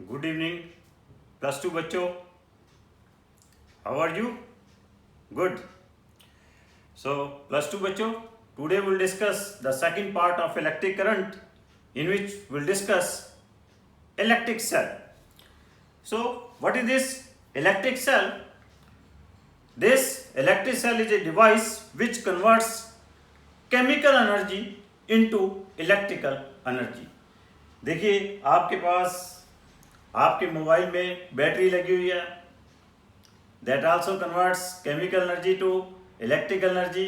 Good evening plus two बच्चों, how are you? Good. So plus two बच्चों, today we'll discuss the second part of electric current, in which we'll discuss electric cell. So what is this electric cell? This electric cell is a device which converts chemical energy into electrical energy. देखिए आपके पास आपके mobile में battery लगी हुई है, that also converts chemical energy to electrical energy.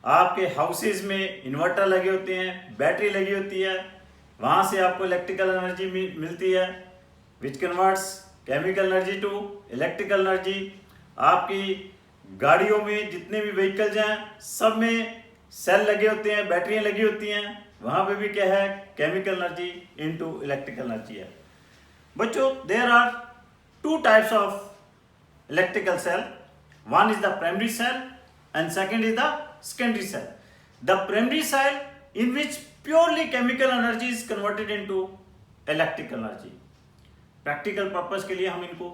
आपके houses में inverter लगे होते हैं, बैटरी लगी होती है, वहाँ से आपको इलेक्ट्रिकल एनर्जी मिलती है, which converts chemical energy to electrical energy. आपकी गाड़ियों में जितने भी व्हीकल्स हैं सब में सेल लगे होते हैं, बैटरियाँ लगी होती हैं, वहाँ पे भी क्या है, chemical energy into electrical energy है. बच्चों, there are two types of electrical cell. One is the primary cell and second is the secondary cell. The primary cell in which purely chemical energy is converted into electrical energy. Practical purpose के लिए हम इनको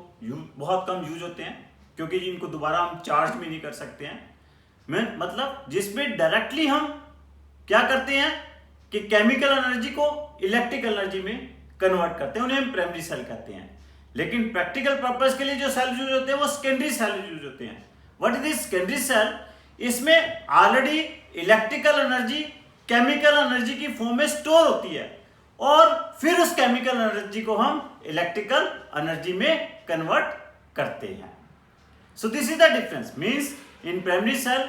बहुत कम use होते हैं क्योंकि इनको दोबारा हम चार्ज भी नहीं कर सकते हैं. मतलब जिसमें डायरेक्टली हम क्या करते हैं कि केमिकल एनर्जी को इलेक्ट्रिकल एनर्जी में कन्वर्ट करते हैं, उन्हें हम प्राइमरी सेल कहते हैं. लेकिन प्रैक्टिकल पर्पस के लिए जो सेल यूज होते हैं वो सेकेंडरी सेल यूज होते हैं. What is this secondary cell? इसमें already electrical energy chemical energy की फॉर्म में स्टोर होती है और फिर उस केमिकल एनर्जी को हम इलेक्ट्रिकल एनर्जी में कन्वर्ट करते हैं. So this is the difference. Means in primary cell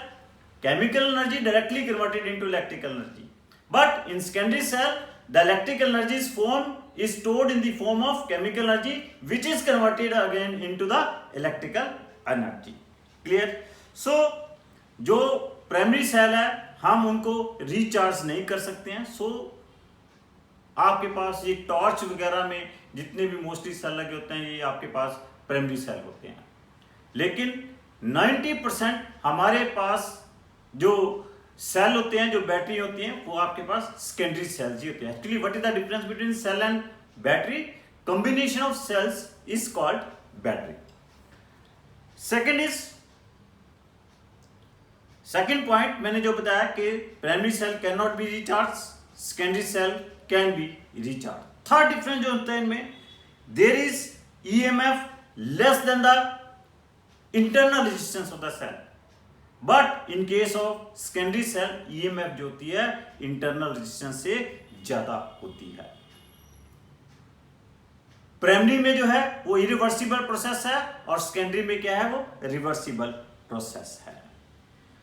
chemical energy directly converted into electrical energy, but in secondary cell the electrical energy is stored in the form of chemical energy which is converted again into the electrical energy. Clear? So जो primary cell है हम उनको recharge नहीं कर सकते हैं. सो आपके पास ये टॉर्च वगैरह में जितने भी मोस्टली सेल लगे होते हैं ये आपके पास प्राइमरी सेल होते हैं. लेकिन 90% हमारे पास जो सेल होते हैं, जो बैटरी होती हैं, वो आपके पास सेकेंडरी सेल्स ही होते हैं. Actually what is the difference between cell and battery? Combination of cells is called battery. Second point मैंने जो बताया कि primary cell can not be recharge, secondary cell can be recharge. Third difference जो होता है इनमें, there is EMF less than the internal resistance of the cell. But in case of secondary cell EMF जो होती है internal resistance से ज्यादा होती है. प्राइमरी में जो है वो इरिवर्सिबल प्रोसेस है और सेकेंडरी में क्या है, वो रिवर्सिबल प्रोसेस है.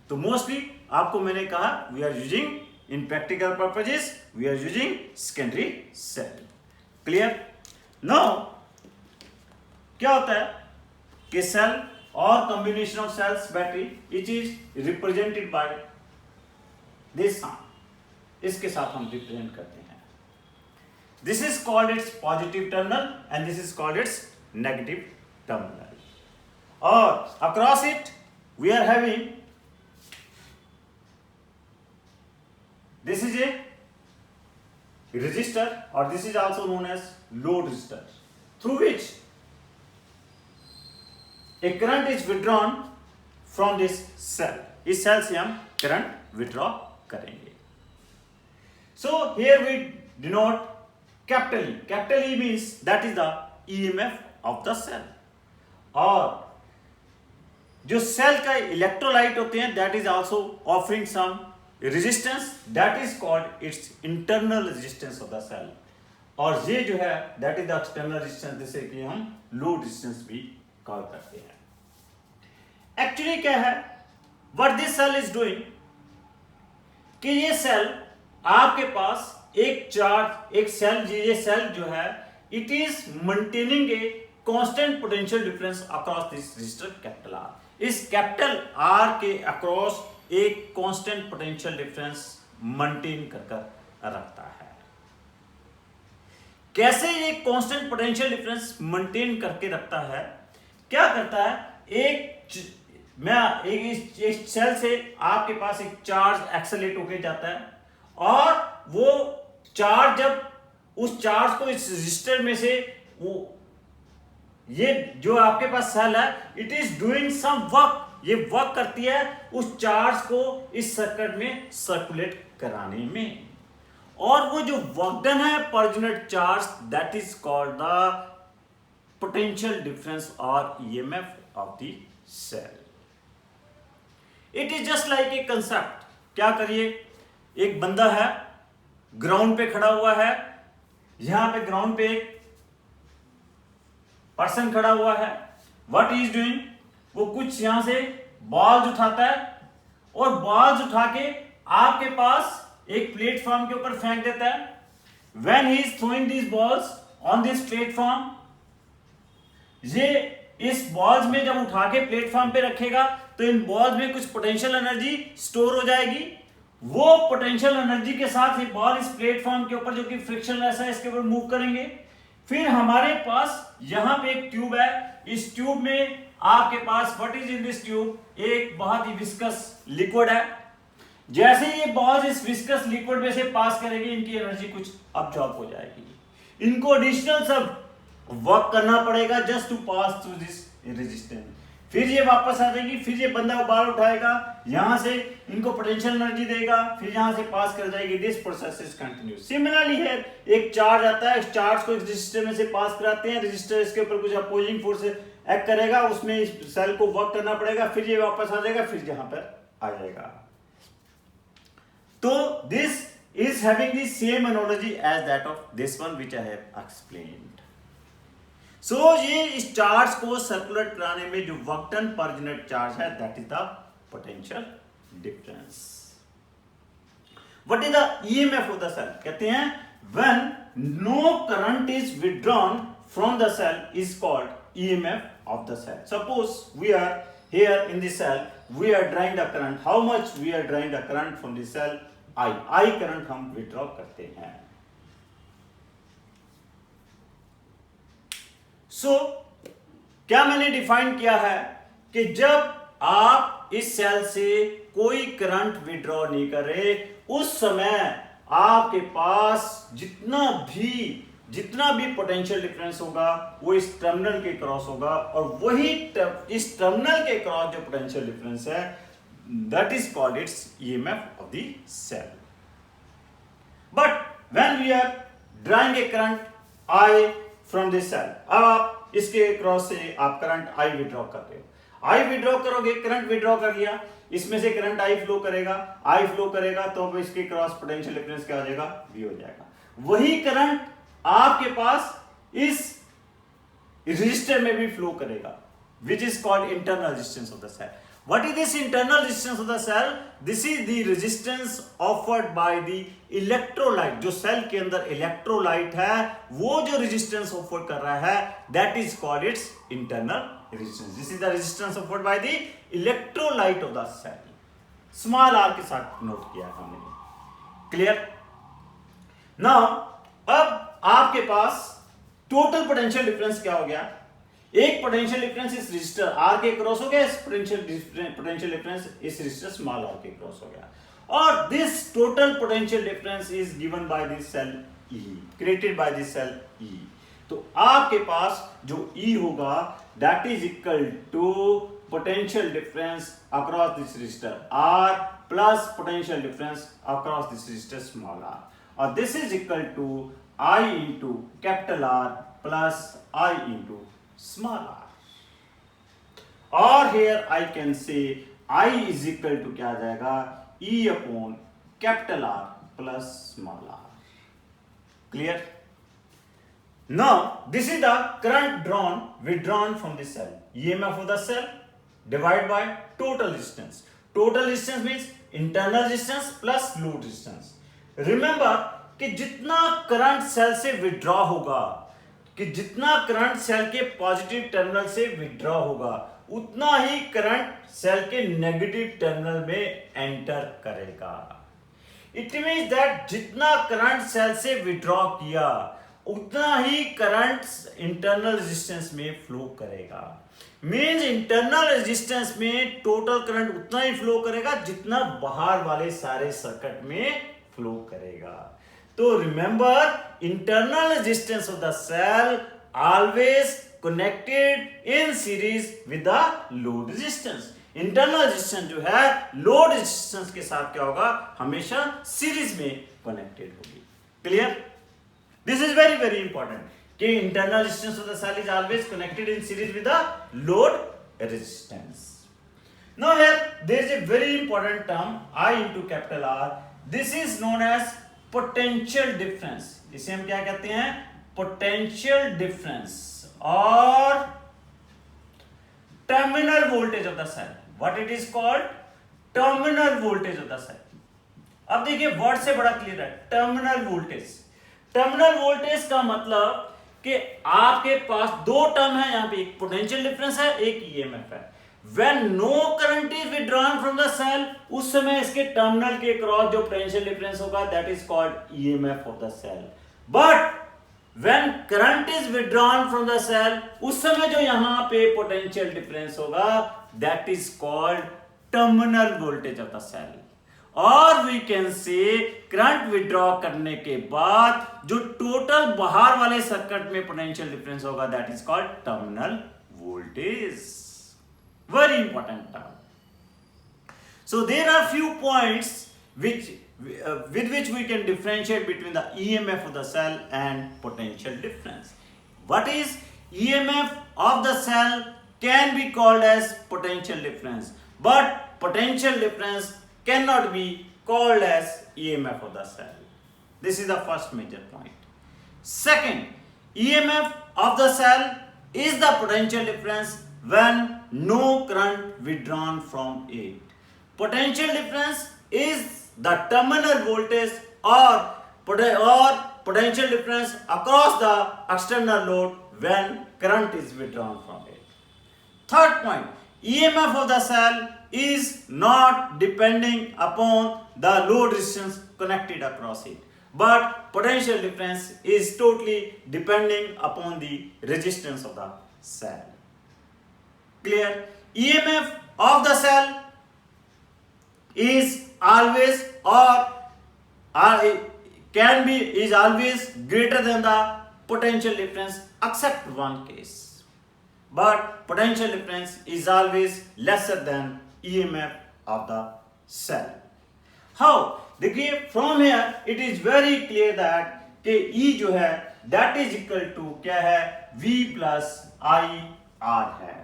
तो मोस्टली आपको मैंने कहा we are using in practical purposes we are using secondary cell. Clear? Now क्या होता है कि cell or combination of cells battery which is represented by this sign. इसके साथ हम रिप्रेजेंट करते हैं. This is called its positive terminal and this is called its negative terminal. और across it we are having this is a resistor or this is also known as load resistor through which a current is withdrawn from this cell. इस cell से हम current withdraw करेंगे. So here we denote capital E. Capital E means that is the EMF of the cell. और जो cell का electrolyte होते हैं that is also offering some resistance that is called its internal resistance of the cell. और ये जो है that is the external resistance जिसे कि हम load resistance भी कॉल करते हैं. एक्चुअली क्या है, what this cell is doing, कि ये सेल आपके पास एक चार्ज, एक सेल, ये सेल जो है it is maintaining a constant potential difference across this register capital R. इस कैपिटल आर के अक्रॉस एक कांस्टेंट पोटेंशियल डिफरेंस मेंटेन कर रखता है. कैसे ये कांस्टेंट पोटेंशियल डिफरेंस मेंटेन करके रखता है? क्या करता है, एक सेल से आपके पास एक चार्ज एक्सेलरेट होके जाता है और वो चार्ज जब उस चार्ज को इस रजिस्टर में से वो ये जो आपके पास सेल है, it is doing some work, ये वर्क करती है उस चार्ज को इस सर्किट में सर्कुलेट कराने में, और वो जो वर्क डन है per unit charge, that is called the potential difference और EMF of the cell. It is just like a concept. क्या करिए, एक बंदा है, ग्राउंड पे खड़ा हुआ है, यहां पे ग्राउंड पे एक पर्सन खड़ा हुआ है। व्हाट इज डूइंग, वो कुछ यहां से बॉल्स उठाता है और बॉल्स उठा के आपके पास एक प्लेटफॉर्म के ऊपर फेंक देता है। When he is throwing this balls on this platform, ये इस बॉल्स में जब उठा के प्लेटफॉर्म पे रखेगा तो इन बॉल्स में कुछ पोटेंशियल एनर्जी स्टोर हो जाएगी। वो पोटेंशियल एनर्जी के साथ ये बॉल इस प्लेटफॉर्म के ऊपर जो कि फ्रिक्शनलेस है इसके ऊपर मूव करेंगे। फिर हमारे पास यहां पे एक ट्यूब है, इस ट्यूब में आपके पास what is in this tube, एक बहुत ही विस्कस लिक्विड है। जैसे ये बॉल्स इस विस्कस लिक्विड में से पास करेंगे, इनकी एनर्जी कुछ अब्जॉर्ब हो जाएगी। इनको एडिशनल सब वर्क करना पड़ेगा just to pass through this resistance. फिर ये वापस आ जाएगी, फिर ये बंदा बाल उठाएगा, यहां से इनको पोटेंशियल एनर्जी देगा, फिर यहां से पास कर जाएगी। This process is continuous. Similarly है, एक चार्ज आता है, इस चार्ज को इस रजिस्टर में से पास कराते हैं, रजिस्टर इसके ऊपर कुछ अपोजिंग फोर्स एक्ट करेगा, उसमें इस सेल को वर्क करना पड़ेगा, फिर ये वापस आ जाएगा, फिर यहां पर आ जाएगा। तो this is having the same analogy as that of this one which I have explained. So ये इस चार्ज को सर्कुलेट कराने में जो work done per unit charge है, that is the potential difference. What is the EMF of the cell, कहते हैं when no current is withdrawn from the cell is called EMF of the cell. Suppose we are here in the cell, we are drawing the current. How much we are drawing the current from the cell? I current हम withdraw करते हैं। So क्या मैंने define किया है कि जब आप इस सेल से कोई करंट विड्रॉ नहीं कर रहे, उस समय आपके पास जितना भी पोटेंशियल डिफरेंस होगा वो इस टर्मिनल के क्रॉस होगा, और वही इस टर्मिनल के क्रॉस जो पोटेंशियल डिफरेंस है, that is called its EMF of the cell. But when we are drawing a current I from this cell, अब आप इसके क्रॉस से आप करंट आई विड्रॉ कर रहे हो, आई विड्रॉ करोगे, करंट विड्रॉ कर लिया, इसमें से करंट आई फ्लो करेगा, तो इसके क्रॉस पोटेंशियल डिफरेंस क्या हो जाएगा, वी हो जाएगा। वही करंट आपके पास इस रेजिस्टर में भी फ्लो करेगा, which is called internal resistance of the cell. What is this internal resistance of the cell? This is the resistance offered by the electrolyte. जो सेल के अंदर इलेक्ट्रोलाइट है, वो जो रेजिस्टेंस ऑफर कर रहा है, that is called its internal resistance. This is the resistance offered by the electrolyte of the cell. Small r के साथ नोट किया हमने। Clear? Now, अब आपके पास टोटल पोटेंशियल डिफरेंस क्या हो गया, एक पोटेंशियल डिफरेंस इस रजिस्टर आर के क्रॉस हो गया, इस पोटेंशियल डिफरेंस इस रजिस्टर स्मॉल आर के क्रॉस हो गया, और this total potential difference is given by this cell E, created by this cell E. तो आपके पास जो ई होगा, that is equal to potential difference across this resistor R plus potential difference across this resistor small R, और this is equal to I into capital R plus I into small r, और here I can say I is equal to क्या आ जाएगा, E upon capital R plus small r. Clear? Now this is the current withdrawn from the cell. EMF of the cell divided by total resistance. Total resistance means internal resistance plus load resistance. Remember कि जितना current cell से withdraw होगा, कि जितना current cell के positive terminal से withdraw होगा, उतना ही करंट सेल के नेगेटिव टर्मिनल में एंटर करेगा। इट मींस दैट जितना करंट सेल से विड्रॉ किया, उतना ही करंट इंटरनल रेजिस्टेंस में फ्लो करेगा। मींस इंटरनल रेजिस्टेंस में टोटल करंट उतना ही फ्लो करेगा जितना बाहर वाले सारे सर्किट में फ्लो करेगा। तो remember, internal resistance of the cell always connected in series with the load resistance. Internal resistance जो है लोड रेजिस्टेंस के साथ क्या होगा, हमेशा सीरीज में कनेक्टेड होगी. Clear? This is very very important कि internal resistance of the cell is always connected in series with the load resistance. Now here there is a very important term I into capital R. This is known as potential difference. इसे हम क्या कहते हैं, potential difference और terminal voltage of the cell. What it is called? Terminal voltage of the cell. अब देखिए word से बड़ा क्लियर है, टर्मिनल वोल्टेज. टर्मिनल वोल्टेज का मतलब कि आपके पास दो टर्म है यहाँ पे, एक पोटेंशियल डिफरेंस है, एक ईएमएफ है. When no current is withdrawn from the cell, उस समय इसके टर्मिनल के क्रॉस जो पोटेंशियल डिफरेंस होगा that is called EMF of the cell. But when current is withdrawn from the cell, उस समय जो यहां पे पोटेंशियल डिफरेंस होगा that is called terminal voltage of the cell. और we can say current withdraw करने के बाद जो टोटल बाहर वाले सर्किट में पोटेंशियल डिफरेंस होगा that is called terminal voltage. Very important term. So there are few points which with which we can differentiate between the EMF of the cell and potential difference. What is EMF of the cell can be called as potential difference, but potential difference cannot be called as EMF of the cell. This is the first major point. Second, EMF of the cell is the potential difference when no current withdrawn from it. Potential difference is the terminal voltage or potential difference across the external load when current is withdrawn from it. Third point, EMF of the cell is not depending upon the load resistance connected across it, but potential difference is totally depending upon the resistance of the cell. Clear? EMF of the cell is always is always greater than the potential difference except one case, but potential difference is always lesser than EMF of the cell. How? देखिए from here it is very clear that कि E जो है that is equal to क्या है, V plus IR है.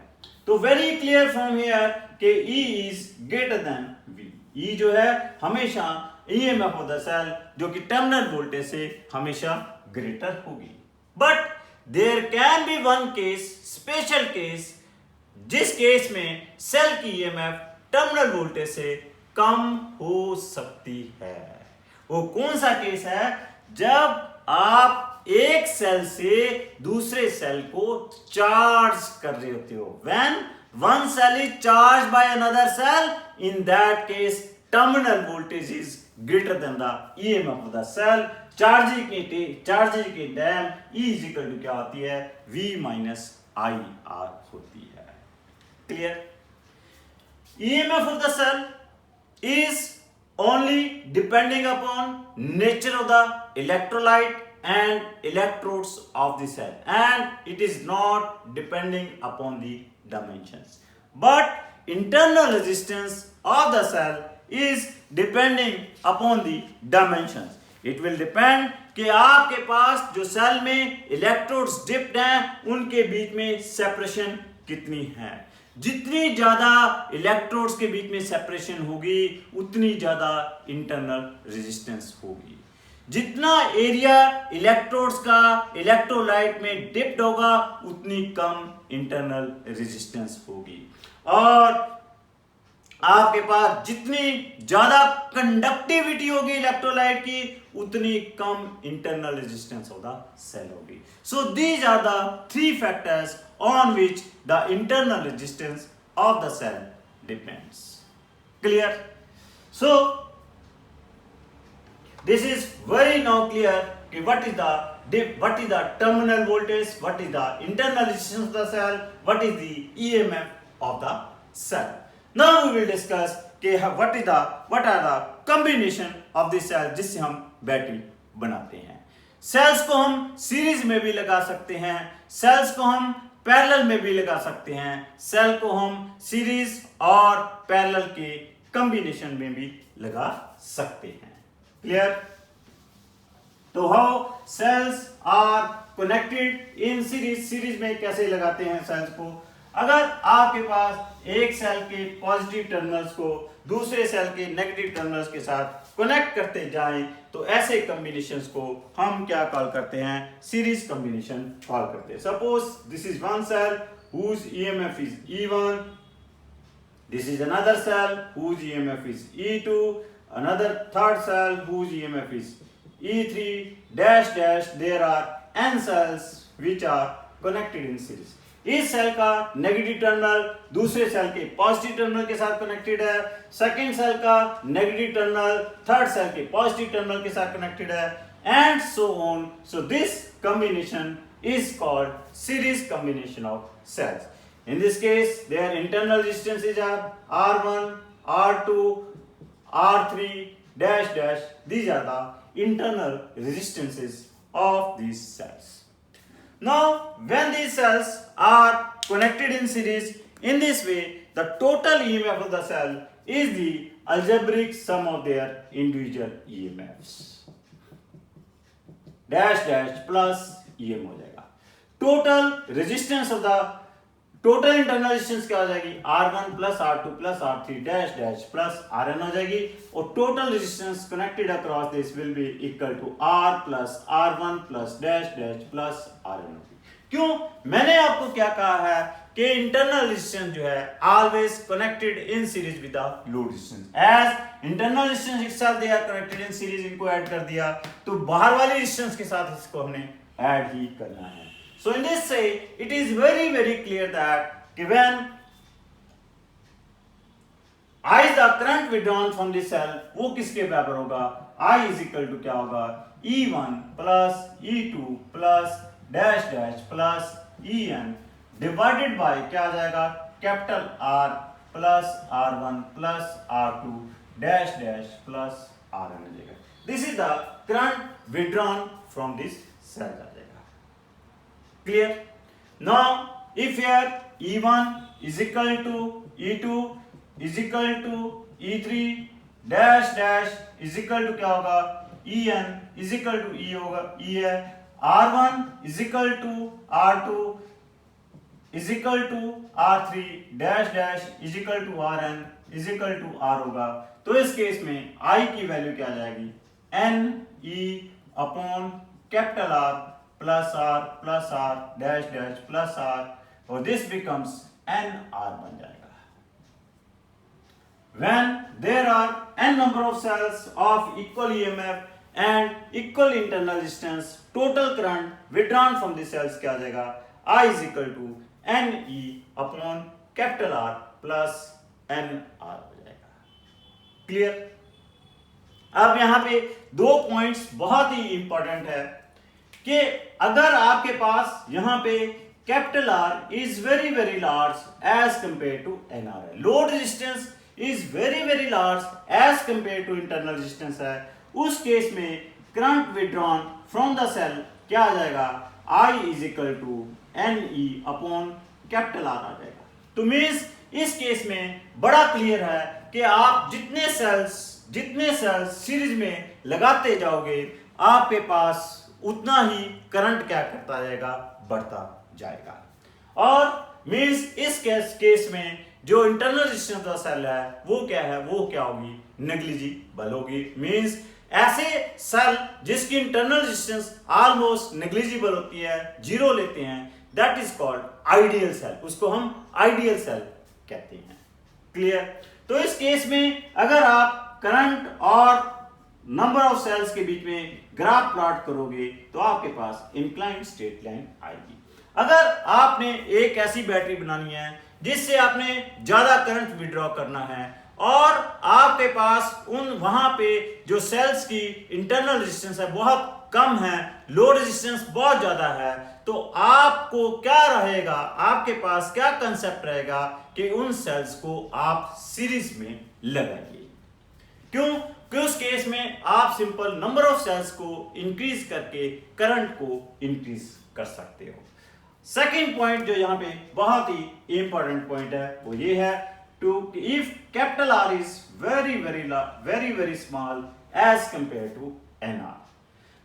तो very clear from here कि E is greater than V. E जो है हमेशा EMF of the cell जो कि टर्मिनल वोल्टेज से हमेशा ग्रेटर होगी. But there can be one case, special case, जिस केस में सेल की EMF टर्मिनल वोल्टेज से कम हो सकती है. वो कौन सा केस है? जब आप एक सेल से दूसरे सेल को चार्ज कर रहे होते हो. When one cell is charged by another cell, in that case terminal voltage is greater than the EMF of the cell. Charging के time E is equal to क्या होती है? V minus IR होती है. Clear? EMF of the cell is only depending upon nature of the electrolyte and electrodes of the cell, and it is not depending upon the dimensions. But internal resistance of the cell is depending upon the dimensions. It will depend कि आपके पास जो cell में electrodes dipped हैं उनके बीच में separation कितनी है. जितनी ज्यादा इलेक्ट्रोड्स के बीच में सेपरेशन होगी उतनी ज्यादा इंटरनल रेजिस्टेंस होगी. जितना एरिया इलेक्ट्रोड्स का इलेक्ट्रोलाइट में डिप्ड होगा उतनी कम इंटरनल रेजिस्टेंस होगी. और आपके पास जितनी ज्यादा कंडक्टिविटी होगी इलेक्ट्रोलाइट की उतनी कम internal resistance of the cell होगी. So these are the three factors on which the internal resistance of the cell depends. Clear? So this is very now clear कि what is the terminal voltage, what is the internal resistance of the cell, what is the EMF of the cell. Now we will discuss कि what are the combination of the cell जिससे हम battery बनाते हैं. Sales को हम series में भी लगा सकते हैं, सेल्स को हम पैरेलल में भी लगा सकते हैं, सेल को हम सीरीज और पैरेलल के कॉम्बिनेशन में भी लगा सकते हैं। क्लियर? तो how cells are connected in series, series में कैसे लगाते हैं सेल्स को? अगर आपके पास एक सेल के पॉजिटिव टर्मिनल्स को दूसरे सेल के नेगेटिव टर्मिनल्स के साथ कनेक्ट करते जाएं तो ऐसे कॉम्बिनेशंस को हम क्या कॉल करते हैं? सीरीज कॉम्बिनेशन कॉल करते हैं। Suppose this is one cell whose EMF is E1, this is another cell whose EMF is E2, another third cell whose EMF is E3 dash dash, there are n cells which are connected in series। इस cell का negative terminal दूसरे cell के positive terminal के साथ connected है, second cell का negative terminal third cell के positive terminal के साथ कनेक्टेड है, and so on. So this combination is called series combination of cells. In this case, their internal resistances are R1, R2, R3 dash dash. These are the internal resistances of these cells. Now, when these cells are connected in series, in this way, the total EMF of the cell is the algebraic sum of their individual EMFs. Dash dash plus EM हो जाएगा। Total resistance of the total internal resistance क्या हो जाएगी? R1 plus R2 plus R3 dash dash plus Rn हो जाएगी, और total resistance connected across this will be equal to R plus R1 plus dash dash plus Rn। क्यों? मैंने आपको क्या कहा है कि इंटरनल रेजिस्टेंस जो है always connected in series with the load resistance. As internal resistance itself they are connected in series, इनको ऐड कर दिया तो बाहर वाले रेजिस्टेंस के साथ इसको हमने ऐड ही करना है। So in this way, it is very clear that when I is the current withdrawn from the cell, वो किसके बराबर होगा? I is equal to क्या होगा? E1 plus E2 plus dash dash plus En divided by क्या आ जाएगा? Capital R plus R1 plus R2 dash dash plus Rn आ जाएगा। This is the current withdrawn from this cell आ जाएगा। Clear? Now, if here E1 is equal to E2 is equal to E3 dash dash is equal to क्या होगा? En is equal to E होगा, E है। R1 is equal to R2 is equal to R3 dash dash is equal to Rn is equal to R होगा। तो इस case में I की value क्या आ जाएगी? N E upon capital R plus R dash dash plus R, और this becomes NR बन जाएगा। When there are n number of cells of equal EMF and equal internal resistance, total current withdrawn from the cells क्या आ जाएगा? I is equal to NE upon capital R plus NR हो जाएगा। Clear? अब यहाँ पे दो points बहुत ही इंपॉर्टेंट है कि अगर आपके पास यहां पे capital R is very large as compare to NR है, load resistance is very large as compare to internal resistance है, उस केस में current withdrawn from the cell क्या आ जाएगा? I is equal to NE upon capital R आ जाएगा। तो मींस इस केस में बड़ा क्लियर है कि आप जितने सेल्स सीरीज में लगाते जाओगे आपके पास उतना ही करंट क्या करता जाएगा? बढ़ता जाएगा। और मींस इस केस में जो इंटरनल रेजिस्टेंस का सेल है वो क्या है? वो क्या होगी? नेग्लिजिबल होगी। मींस ऐसे सेल जिसकी इंटरनल रेजिस्टेंस ऑलमोस्ट नेग्लिजिबल होती है, जीरो लेते हैं, that is called ideal cell, उसको हम आइडियल सेल कहते हैं। क्लियर? तो इस केस में अगर आप करंट और नंबर ऑफ सेल्स के बीच में ग्राफ प्लॉट करोगे तो आपके पास इंक्लाइंड स्ट्रेट लाइन आएगी। अगर आपने एक ऐसी बैटरी बनानी है जिससे आपने ज्यादा करंट विड्रॉ करना है और आपके पास वहां पे जो सेल्स की इंटरनल रेजिस्टेंस है बहुत कम है, लोड रेजिस्टेंस बहुत ज्यादा है, तो आपको क्या रहेगा? आपके पास क्या कंसेप्ट रहेगा कि उन सेल्स को आप सीरीज में लगाइए। क्यों? कि उस केस में आप सिंपल नंबर ऑफ सेल्स को इंक्रीज करके करंट को इंक्रीज कर सकते हो। सेकंड पॉइंट जो यहाँ पे बहुत ही इंपॉर्टेंट पॉइंट है वो ये है two if capital R is very small as compare to N R,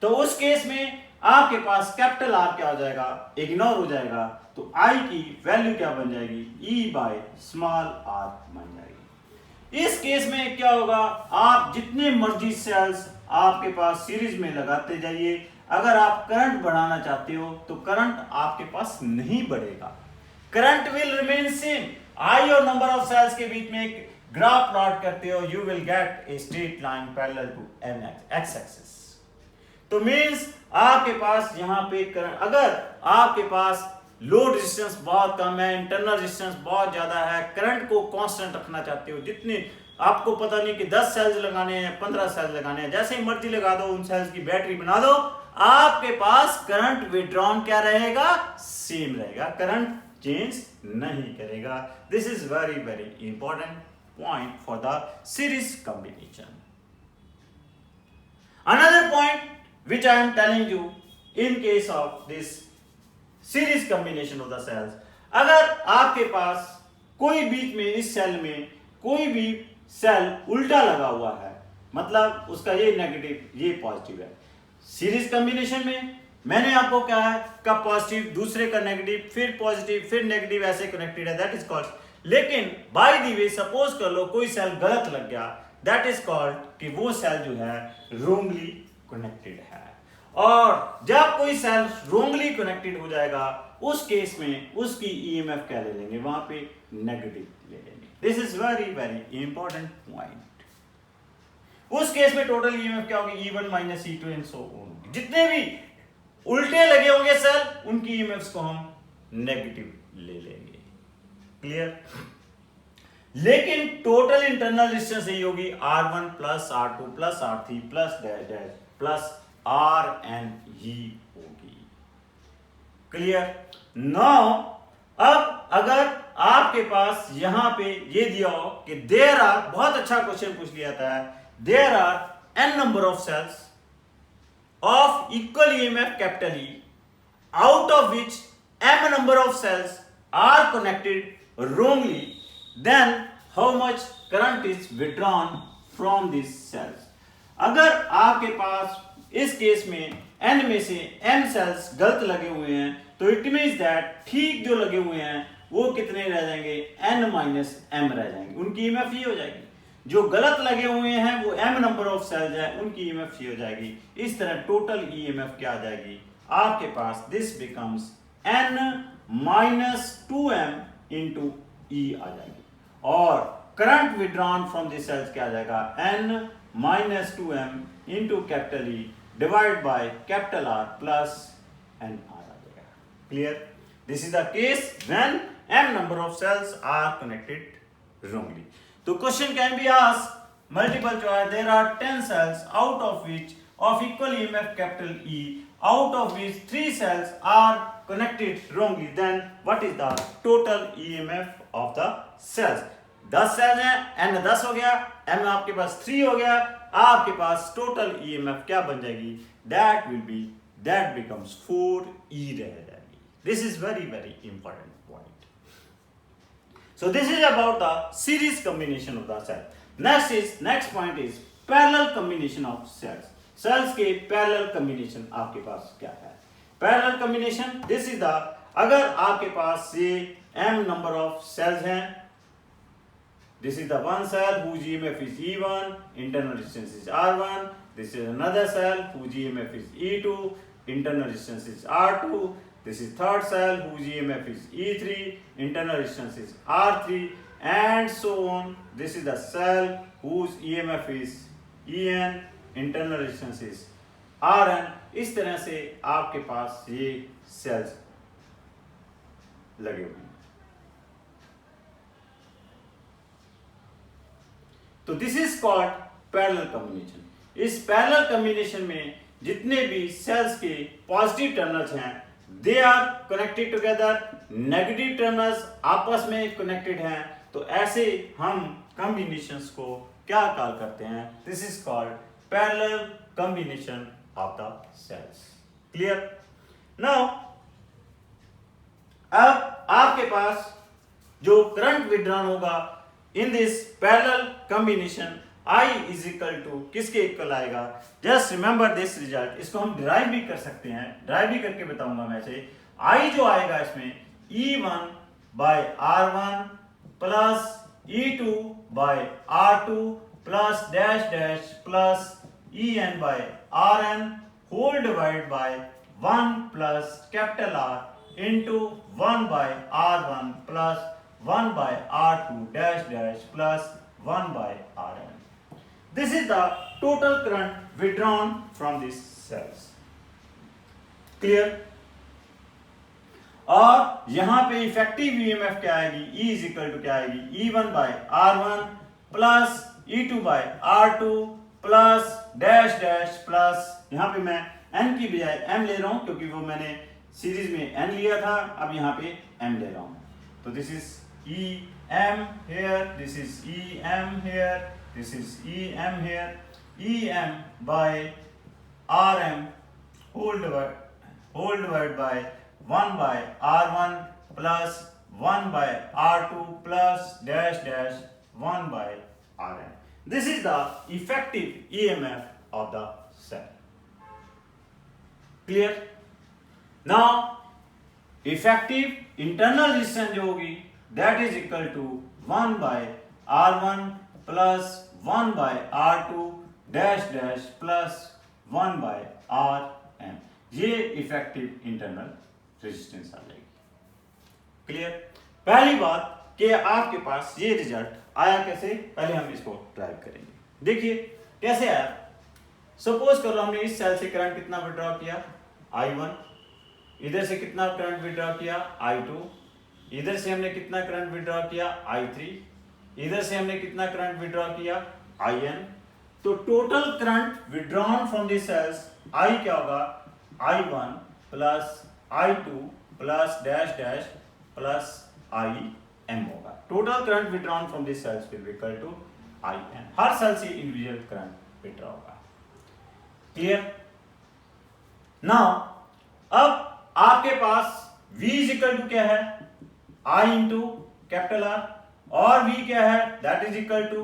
तो उस केस में आपके पास कैपिटल आर क्या हो जाएगा, इग्नोर हो जाएगा, तो आई की वैल्यू क्या बन जाएगी, ई बाय स्मॉल आर बन जाएगी। इस केस में क्या होगा, आप जितने मर्जी सेल्स आपके पास सीरीज में लगाते जाइए, अगर आप करंट बढ़ाना चाहते हो तो करंट आपके पास नहीं बढ़ेगा, करंट विल रिमेन सेम। आई और नंबर ऑफ सेल्स के बीच में एक ग्राफ प्लॉट करते हो, you will get a straight line parallel to an X axis. तो मींस आपके पास यहां पे करंट, अगर आपके पास लोड रेजिस्टेंस बहुत कम है, इंटरनल रेजिस्टेंस बहुत ज्यादा है, करंट को कांस्टेंट रखना चाहते हो, जितने आपको पता नहीं कि 10 सेल्स लगाने हैं, 15 सेल्स लगाने हैं, जैसे ही मर्जी लगा दो, उन सेल्स की बैटरी बना दो, आपके पास करंट विड्रॉन क्या रहेगा, सेम रहेगा, करंट चेंज नहीं करेगा। This is very important point for the series combination. Another point which I am telling you in case of this series combination of the cells, अगर आपके पास कोई बीच में इस सेल में कोई भी सेल उल्टा लगा हुआ है, मतलब उसका ये नेगेटिव ये पॉजिटिव है, सीरीज कॉम्बिनेशन में मैंने आपको कहा है का पॉजिटिव दूसरे का नेगेटिव फिर पॉजिटिव फिर नेगेटिव ऐसे कनेक्टेड है, दैट इज कॉल्ड। लेकिन बाय द वे सपोज कर लो कोई सेल गलत लग गया, दैट इज कॉल्ड कि वो सेल जो है रोंगली कनेक्टेड है। और जब कोई सेल रोंगली कनेक्टेड हो जाएगा उस केस में उसकी ईएमएफ क्या ले लेंगे, वहां पे नेगेटिव ले लेंगे। This is very important point. उस केस में टोटल ईएमएफ क्या होगी, E1 minus E2 and so on. जितने भी उल्टे लगे होंगे सेल उनकी ईएमएफ्स को हम नेगेटिव ले लेंगे, क्लियर। लेकिन टोटल इंटरनल रेजिस्टेंस यही होगी R1 plus R2 plus R3 plus dash dash plus RN ही होगी, क्लियर। नाउ अब अगर आपके पास यहां पे ये दिया हो कि देयर आर, बहुत अच्छा क्वेश्चन पूछ लिया था, there are n number of cells of equal EMF capital E out of which m number of cells are connected wrongly, then how much current is withdrawn from these cells। अगर आपके पास इस case में n में से m sales गलत लगे हुए हैं तो इट मींस दैट ठीक जो लगे हुए हैं वो कितने रह जाएंगे, n माइनस m रह जाएंगे, उनकी ईएमएफ ये हो जाएगी। जो गलत लगे हुए हैं वो m नंबर ऑफ सेल्स है, उनकी ईएमएफ ये हो जाएगी। इस तरह टोटल ईएमएफ क्या आ जाएगी आपके पास, this becomes n minus 2m into E आ जाएगी। और current withdrawn from this cells क्या आ जाएगा, n minus 2m into capital E divide by capital R plus n आ जाएगा, clear. This is the case when m number of cells are connected wrongly। तो question can be asked multiple choice, there are 10 cells out of which of equal EMF capital E, out of which 3 cells are connected wrongly, then what is the total EMF of the cells। 10 cells हैं, n 10 हो गया, m आपके पास 3 हो गया, आपके पास total EMF क्या बन जाएगी, that becomes 4E रह जाएगी। This is very important point। So this is about the series combination of the cell। Next point is parallel combination of cells। Cells के पैरेलल कॉम्बिनेशन आपके पास क्या है, parallel combination this is the, अगर आपके पास ये m नंबर ऑफ सेल्स हैं, this is the one cell whose EMF is E1, internal resistance is R1, this is another cell whose EMF is E2, internal resistance is R2, this is third cell whose EMF is E3, internal resistance is R3 and so on। this is the cell whose EMF is En, internal resistance is Rn। इस तरह से आपके पास ये sales लगे हुए हैं। तो this is called parallel combination. इस पैरेलल कॉम्बिनेशन में जितने भी सेल्स के पॉजिटिव टर्मिनल्स हैं they are connected together, negative terminals आपस में कनेक्टेड हैं, तो ऐसे हम कॉम्बिनेशंस को क्या कॉल करते हैं, this is called parallel combination of the cells. Clear? Now, अब आपके पास जो करंट विड्रॉन होगा in this parallel combination I is equal to किसके इक्वल आएगा? Just remember this result. इसको हम डिराइव भी कर सकते हैं, डिराइव भी करके बताऊंगा मैं से. I जो आएगा इसमें E1 by R1 plus E2 by R2 plus dash dash plus En by Rn whole divide by 1 plus capital R into 1 by R1 plus 1 by R2 dash dash plus 1 by Rn. This is the total current withdrawn from these cells. Clear? और यहां पे effective EMF क्या आएगी? E is equal to क्या आएगी? E1 by R1 plus E2 by R2 plus dash dash plus, यहां पे मैं n की बजाय m ले रहा हूं क्योंकि वो मैंने सीरीज में n लिया था, अब यहां पे m ले रहा हूं. तो this is EM here, this is EM here, this is EM here, EM by RM whole divided by 1 by R1 plus 1 by R2 plus dash dash 1 by Rn. This is the effective EMF of the cell. Clear? Now, effective internal resistance जो होगी that is equal to 1 by R1 plus 1 by R2 dash dash plus 1 by Rm. ये effective internal resistance आ जाएगी. Clear? पहली बात कि आपके पास ये रिजल्ट आया कैसे, पहले हम इसको ड्राइव करेंगे. देखिए कैसे आया. सपोज करो हमने इस सेल से करंट कितना विड्रॉ किया? I1. इधर से कितना करंट विड्रॉ किया? I2. इधर से हमने कितना करंट विड्रॉ किया? I3. इधर से हमने कितना करंट विड्रॉ किया? In. तो total current withdrawn from this cells I क्या होगा? I1 plus I2 plus dash dash plus IM होगा. Total current withdrawn from this cells will be equal to IN. हर सेल से इंडिविजुअल करंट विड्रॉ होगा. Clear? Now अब आपके पास V is equal to क्या है? I इंटू कैपिटल R, और V क्या है? That is equal to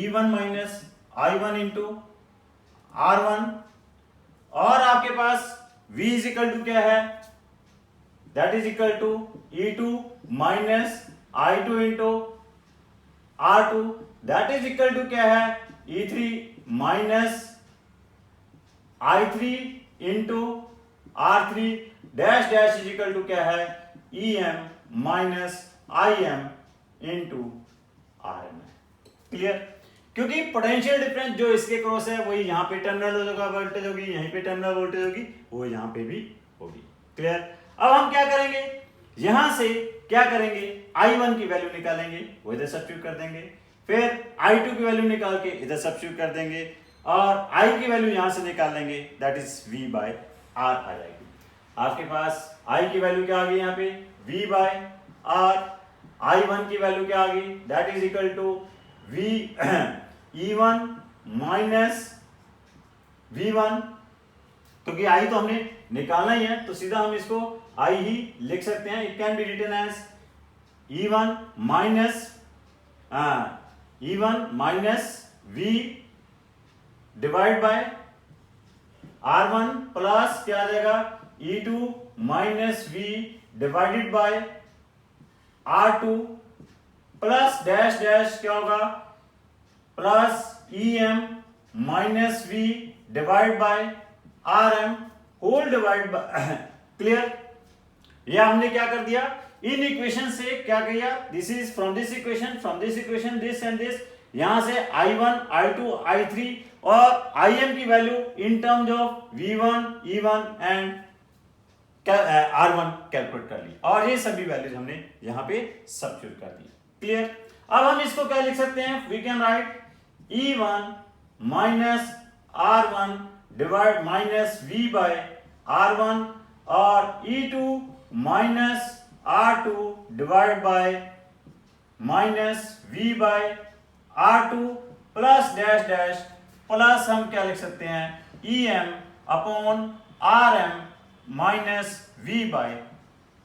E1 minus I1 into R1, और आपके पास V इज इक्वल टू क्या है? That is equal to E2 minus I2 into R2, that is equal to क्या है? E3 minus I3 into R3 dash dash is equal to क्या है? EM minus IM into Rm. Clear? क्योंकि potential difference जो इसके cross है वही यहाँ पे टर्मिनल होगा, वोल्टेज होगी, यहीं पे टर्मिनल वोल्टेज होगी, वो यहाँ पे भी होगी. क्लियर? अब हम क्या करेंगे? यहां से क्या करेंगे? I1 की वैल्यू निकालेंगे, वो इधर सब्स्टिट्यूट कर देंगे, फिर I2 की वैल्यू निकाल के इधर सब्स्टिट्यूट कर देंगे, और I की वैल्यू यहां से निकाल लेंगे, that is V by R आ जाएगी. आपके पास I की वैल्यू क्या आ गई? यहाँ पे V बाय R. I1 की वैल्यू क्या आ गई? That is equal to V E1 minus V1, क्योंकि I तो हमने निकालना ही है तो सीधा हम इसको I ही लिख सकते हैं. It can be written as E1 minus V divide by R1 plus क्या आ जाएगा? E2 minus V divided by R2 plus dash dash क्या होगा? Plus EM minus V divide by Rm whole divide by. Clear? यह हमने क्या कर दिया? इन इक्वेशन से क्या किया? This is from this equation this and this, यहां से I1 I2 I3 और Im की value in terms of V1 E1 and R1 calculate कर ली, और ये सभी वैल्यूज हमने यहां पे सब्स्टिट्यूट कर दी. क्लियर? अब हम इसको क्या लिख सकते हैं? We can write E1 minus R1 divide minus V by R1 और E2 minus R2 divide by minus V by R2 plus dash dash plus हम क्या लिख सकते हैं EM upon RM minus V by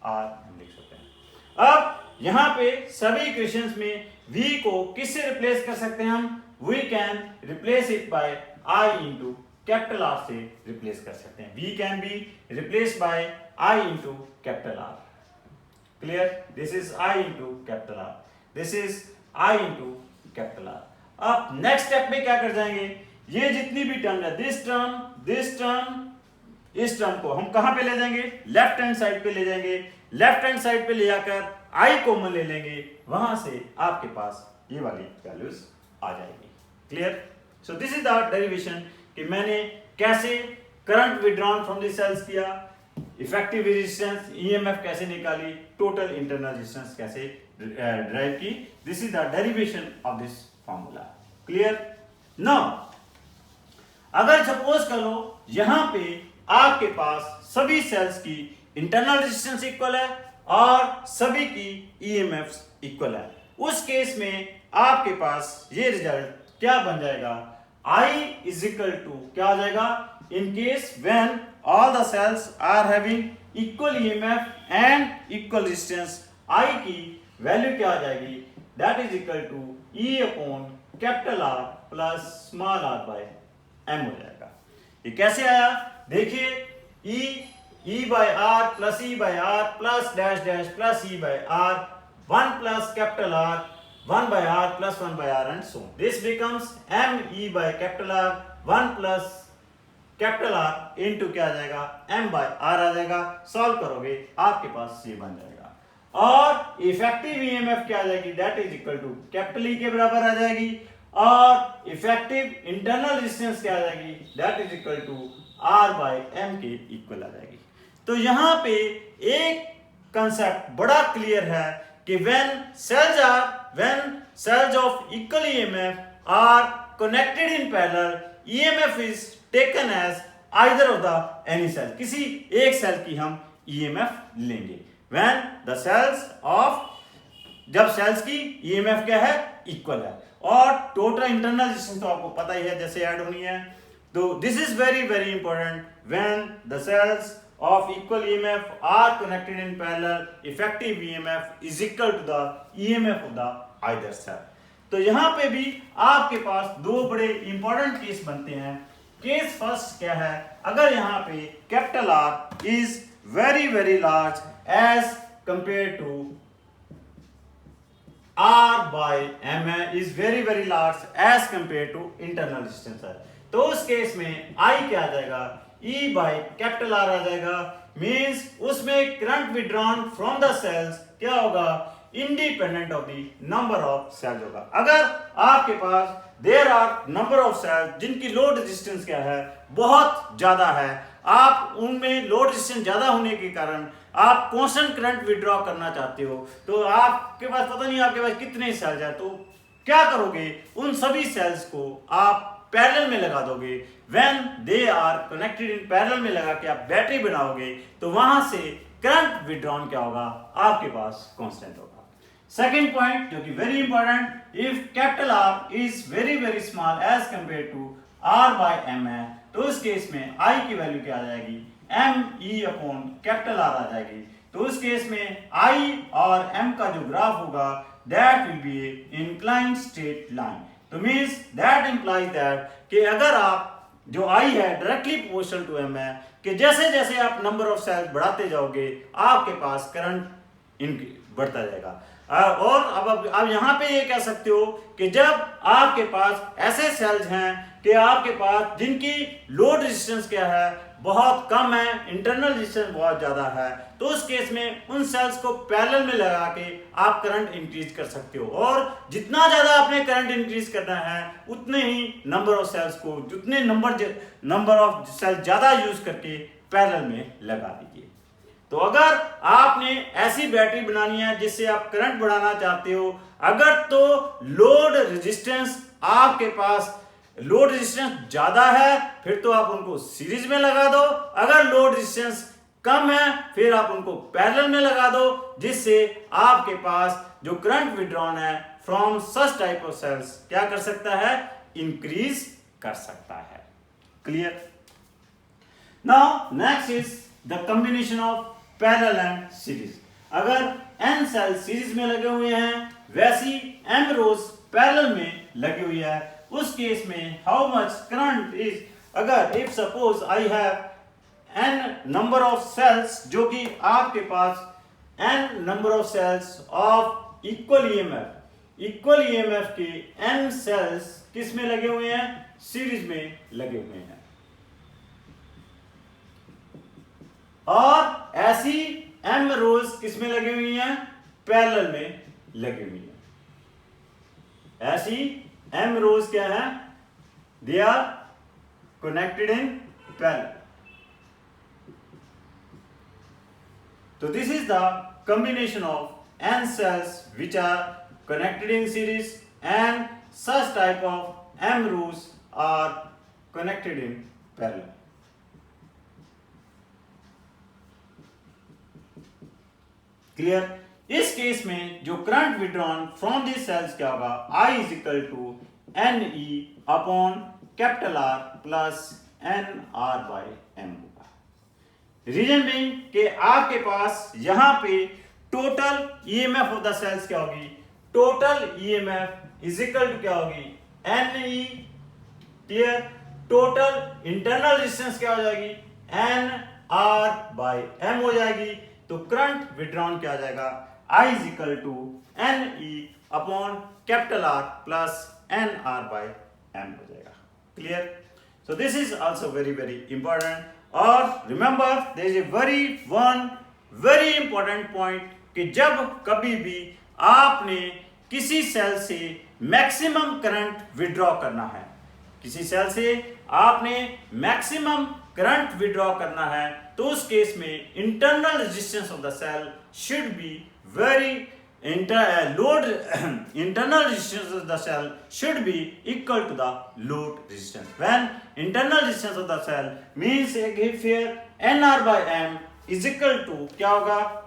R हम लिख सकते हैं। अब यहाँ पे सभी इक्वेशंस में V को किससे रिप्लेस कर सकते हैं हम? We can replace it by I into capital R से रिप्लेस कर सकते हैं। V can be replace by I into capital R। Clear? This is I into capital R, this is I into capital R। अब next step में क्या कर जाएंगे, ये जितनी भी टर्म है, दिस टर्म, इस टर्म को हम कहां पे ले जाएंगे? लेफ्ट हैंड साइड पे ले जाएंगे। लेफ्ट हैंड साइड पे ले जाकर I कॉमन ले लेंगे, वहां से आपके पास ये वाली वैल्यूज आ जाएगी। Clear? So this is the derivation कि मैंने कैसे current withdrawn from the cells किया, इफेक्टिव रेजिस्टेंस EMF कैसे निकाली, टोटल इंटरनल रेजिस्टेंस कैसे ड्राइव की। This is the derivation of this formula. Clear? Now अगर सपोज कर लो यहां पे आपके पास सभी सेल्स की इंटरनल रेजिस्टेंस इक्वल है और सभी की EMFs इक्वल है, उस केस में आपके पास ये रिजल्ट क्या बन जाएगा? I is equal to क्या आ जाएगा? In case when all the cells are having equal EMF and equal resistance, I की वैल्यू क्या आ जाएगी? That is equal to E upon capital R plus small r by M हो जाएगा। ये कैसे आया? देखिए E by R plus E by R plus dash dash plus E by R 1 plus capital R 1 by R plus 1 by R and so on. This becomes M E by capital R 1 plus capital R into क्या आ जाएगा? M by R आ जाएगा। Solve करोगे आपके पास ये बन जाएगा और इफेक्टिव EMF क्या आ जाएगी? That is equal to capital E के बराबर आ जाएगी और इफेक्टिव इंटरनल रेजिस्टेंस क्या आ जाएगी? That is equal to R by M के इक्वल आ जाएगी। तो यहाँ पे एक कंसेप्ट बड़ा क्लियर है कि when cells of equal EMF are connected in parallel, EMF is taken as either of the any cell, किसी एक सेल की हम EMF लेंगे। when the cells of, जब सेल्स की EMF क्या है? इक्वल है और टोटल इंटरनल रेजिस्टेंस तो आपको पता ही है जैसे ऐड होनी है। तो this is very very important, when the cells of equal EMF are connected in parallel, effective EMF is equal to the EMF of the either cell। तो यहां पे भी आपके पास दो बड़े इंपॉर्टेंट केस बनते हैं। केस फर्स्ट क्या है? अगर यहां पे capital R is very very large as compared to R by M is very very large as compared to internal resistance है, तो उस केस में I क्या आ जाएगा? E by कैपिटल R आ जाएगा। मींस उसमें current withdrawn from the cells क्या होगा? Independent of the number of cells होगा। अगर आपके पास there are number of cells जिनकी लोड रेजिस्टेंस क्या है? बहुत ज्यादा है, आप उनमें लोड रेजिस्टेंस ज्यादा होने के कारण आप कांस्टेंट करंट विड्रॉ करना चाहते हो, तो आपके पास पता नहीं आपके पास कितने सेल्स है, तो क्या करोगे? उन सभी सेल्स को आप पैरेलल में लगा दोगे। When they are connected in parallel में लगा के आप बैटरी बनाओगे तो वहां से करंट विड्रॉन क्या होगा? आपके पास कांस्टेंट होगा। सेकंड पॉइंट जो कि very important, if capital R is very very small as compare to R by M है, तो उस केस में I की वैल्यू क्या आ जाएगी? M E upon capital R आ जाएगी। तो उस केस में I और M का जो ग्राफ होगा that will be inclined straight line। तो मींस दैट इंप्लाइज दैट कि अगर आप जो I है डायरेक्टली प्रोपोर्शनल टू M है कि जैसे जैसे आप नंबर ऑफ सेल्स बढ़ाते जाओगे आपके पास करंट बढ़ता जाएगा। और अब यहाँ पे ये कह सकते हो कि जब आपके पास ऐसे सेल्स हैं कि आपके पास जिनकी लोड रेजिस्टेंस क्या है? बहुत कम है, इंटरनल रेजिस्टेंस बहुत ज्यादा है, तो उस केस में उन सेल्स को पैरेलल में लगा के आप करंट इंक्रीज कर सकते हो और जितना ज्यादा आपने करंट इंक्रीज करना है उतने ही नंबर ऑफ सेल्स को, जितने नंबर ऑफ सेल्स ज्यादा यूज करके पैरेलल में लगा दीजिए। तो अगर आपने ऐसी बैटरी बनानी है जिससे आप करंट बढ़ाना चाहते हो, अगर तो लोड रेजिस्टेंस आपके पास लोड रेजिस्टेंस ज्यादा है फिर तो आप उनको सीरीज में लगा दो, अगर लोड रेजिस्टेंस कम है फिर आप उनको पैरेलल में लगा दो, जिससे आपके पास जो करंट विड्रॉन है from such type of cells क्या कर सकता है? इंक्रीज कर सकता है। Clear? Now next is the combination of parallel and series. अगर n सेल सीरीज में लगे हुए हैं, वैसी m रोज पैरेलल में लगी हुई है, उस केस में हाउ मच करंट इज, अगर if suppose I have n number of cells, जो कि आपके पास n number of cells of equal EMF के n सेल्स किस में लगे हुए हैं? सीरीज में लगे हुए हैं। और ऐसी m रोज किस में लगी हुई हैं? पैरेलल में लगी हुई है। ऐसी m रोज क्या है? They are connected in parallel. तो this is the combination of n cells which are connected in series, and such type of m rows are connected in parallel. Clear? इस case में जो current withdrawn from this cells क्या होगा? I is equal to N E upon capital R plus N R by M होगा। Reason being कि आपके पास यहां पे total EMF of the cells क्या होगी? Total EMF is equal to क्या होगी? N E. Clear? Total internal resistance क्या हो जाएगी? एन आर बाई एम हो जाएगी। तो करंट विड्रॉन क्या आ जाएगा? I is equal to N E upon capital R plus N R by M हो जाएगा। Clear? So this is also very very important. और remember there is a very important point कि जब कभी भी आपने किसी सेल से मैक्सिमम करंट विड्रॉ करना है, किसी सेल से आपने मैक्सिमम करंट विड्रॉ करना है, तो उस केस में internal resistance of the cell should be very internal resistance of the cell should be equal to the load resistance. When internal resistance of the cell means if here nr by m is equal to क्या होगा?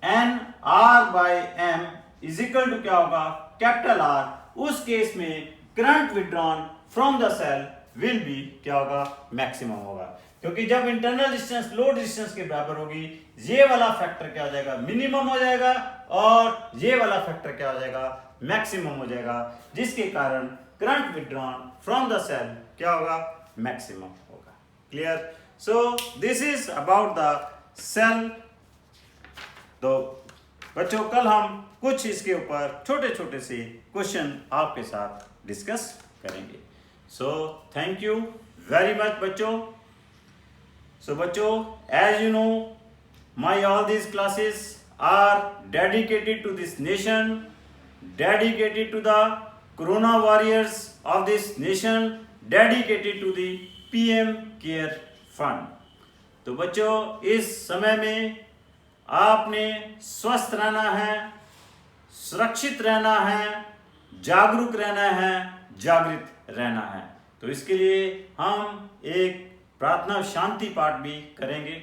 nr by m is equal to क्या होगा? Capital R। उस case में current withdrawn from the cell will be क्या होगा? Maximum होगा। क्योंकि जब इंटरनल रेजिस्टेंस लोड रेजिस्टेंस के बराबर होगी, ये वाला फैक्टर क्या हो जाएगा? मिनिमम हो जाएगा, और ये वाला फैक्टर क्या हो जाएगा? मैक्सिमम हो जाएगा, जिसके कारण current withdrawn from the cell क्या होगा? मैक्सिमम होगा। Clear? So this is about the cell. तो बच्चों, कल हम कुछ इसके ऊपर छोटे छोटे से क्वेश्चन आपके साथ डिस्कस करेंगे। So thank you very much बच्चों। So बच्चों, as you know, all these classes are dedicated to this nation, dedicated to the corona warriors of this nation, dedicated to the PM Care Fund. तो बच्चों, इस समय में आपने स्वस्थ रहना है, सुरक्षित रहना है, जागरूक रहना है, जागृत रहना है। तो इसके लिए हम एक प्रार्थना शांति पाठ भी करेंगे।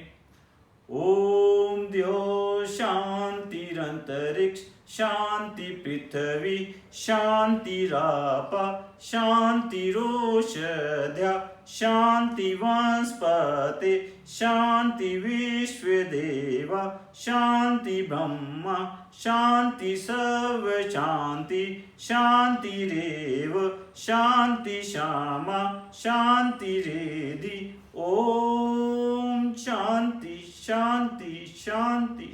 ओम द्यो शांतिरंतरिक्ष शांति पृथ्वी शांतिरापा शांतिरोषध्या शांति वनस्पते शांति विश्वदेवा शांति ब्रह्मा शांति सर्व शांति शांतिरेव शांति श्यामा शांतिरेधि। ओम शांति शांति शांति।